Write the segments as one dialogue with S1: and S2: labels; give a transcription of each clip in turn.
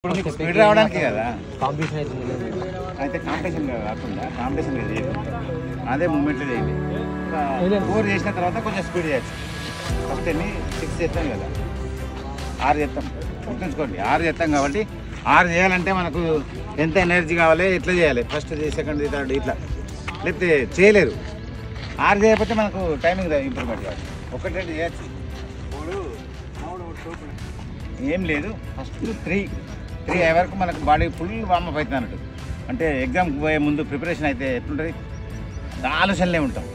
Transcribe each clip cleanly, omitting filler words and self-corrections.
S1: ఇప్పుడు మీకు స్పీడ్ రావడానికి కదా
S2: కాంపిటీషన్
S1: అయితే కాంపిటీషన్ కాకుండా కాంపిటీషన్ చేయండి, అదే మూమెంట్లో చేయండి. 4 చేసిన తర్వాత కొంచెం స్పీడ్ చేయొచ్చు. ఫస్ట్ ఎన్ని 6 చేస్తాం కదా, 6 చేస్తాం. గుర్తుంచుకోండి 6 చేస్తాం కాబట్టి 6 చేయాలంటే మనకు ఎంత ఎనర్జీ కావాలి, ఎట్లా చేయాలి, ఫస్ట్ సెకండ్ థర్డ్ ఇట్లా, లేకపోతే చేయలేరు. 6 చేయకపోతే మనకు టైమింగ్ ఇంప్రూవ్మెంట్ కాదు. 1 2 చేయొచ్చు. ఏం లేదు, ఫస్ట్ 3 అయ్యే వరకు మనకు బాడీ ఫుల్ వార్మప్ అవుతుంది అన్నట్టు. అంటే ఎగ్జామ్కి పోయే ముందు ప్రిపరేషన్ అయితే ఎట్లుంటుంది, ఆలోచనలే ఉంటాం.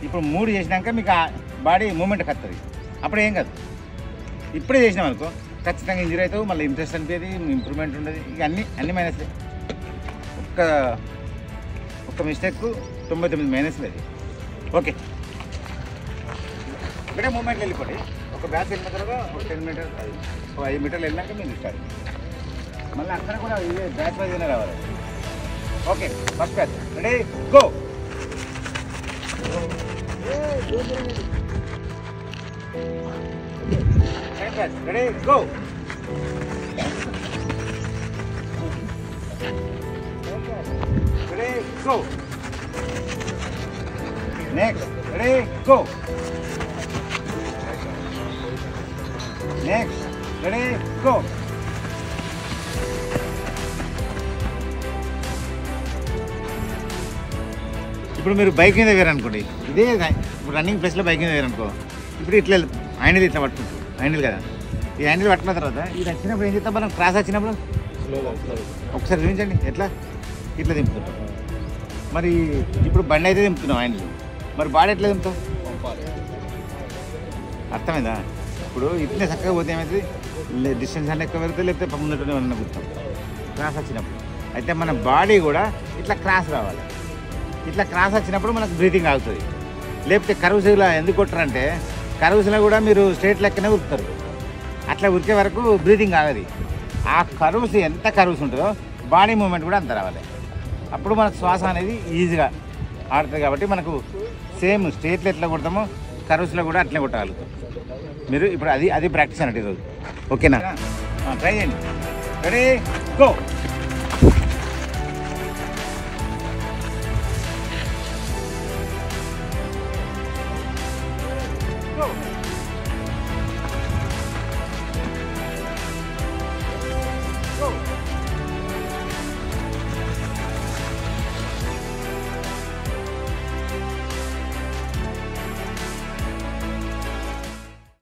S1: ఇప్పుడు 3 చేసినాక మీకు ఆ బాడీ మూమెంట్కి వస్తుంది, అప్పుడు ఏం కాదు. ఇప్పుడే చేసినాం అనుకో ఖచ్చితంగా ఇంజరీ అవుతావు, మళ్ళీ ఇంట్రెస్ట్ అనిపించేది, ఇంప్రూవ్మెంట్ ఉండదు. ఇక అన్ని మైనస్లే. ఒక్క మిస్టేక్ 99 మైనస్లే. ఓకే, ఇక్కడే మూమెంట్లు వెళ్ళిపోయి ఒక బ్యాచ్ వెళ్ళిన తర్వాత ఒక 10 మీటర్ 5 మీటర్లు వెళ్ళినాక మీరు స్టార్ట్. మళ్ళీ అక్కడ కూడా ఇదే బ్యాచ్ వైజ్గానే రావాలి. Okay, first batch ready go. Second batch ready go. Ready go. Next ready go. Next ready go. ఇప్పుడు మీరు బైక్ మీద వేరనుకోండి, ఇదే ఇప్పుడు రన్నింగ్ ప్లేస్లో బైక్ మీద వేరనుకో, ఇప్పుడు ఇట్లా హ్యాండిల్ ఇట్లా పట్టుకుంటాం, హ్యాండిల్ కదా, ఈ హ్యాండిల్ పట్టుకున్న తర్వాత ఇది వచ్చినప్పుడు ఏం చేస్తాం, మనం క్రాస్ వచ్చినప్పుడు ఒకసారి చూపించండి ఎట్లా ఇట్లా దింపుతుంటాం. మరి ఇప్పుడు బండి అయితే దింపుతున్నాం హ్యాండిల్, మరి బాడీ ఎట్లా దింపుతాం, అర్థమైందా? ఇప్పుడు ఇట్లే చక్కగా పోతే ఏమైతే డిస్టెన్స్ అన్నీ ఎక్కువ పెరుగుతుంది, లేకపోతే ముందటనే ఉన్న గుర్తాం క్రాస్ వచ్చినప్పుడు. అయితే మన బాడీ కూడా ఇట్లా క్రాస్ రావాలి. ఇట్లా క్రాస్ వచ్చినప్పుడు మనకు బ్రీతింగ్ ఆగుతుంది. లేకపోతే కర్వ్స్లో ఎందుకు కొట్టరంటే కర్వ్స్లో కూడా మీరు స్ట్రేట్ లెక్కనే ఉరుకుతారు, అట్లా ఉరికే వరకు బ్రీతింగ్ ఆగదు. ఆ కర్వ్స్ ఎంత కర్వ్స్ ఉంటుందో బాడీ మూమెంట్ కూడా అంత రావాలి. అప్పుడు మనకు శ్వాస అనేది ఈజీగా ఆడుతుంది. కాబట్టి మనకు సేమ్ స్ట్రేట్లో ఎట్లా కొడతామో కర్వ్స్లో కూడా అట్లే కొట్టగలుగుతాం. మీరు ఇప్పుడు అది ప్రాక్టీస్ అన్నట్టు ఈరోజు. ఓకేనా? ట్రై చేయండి. Ready go.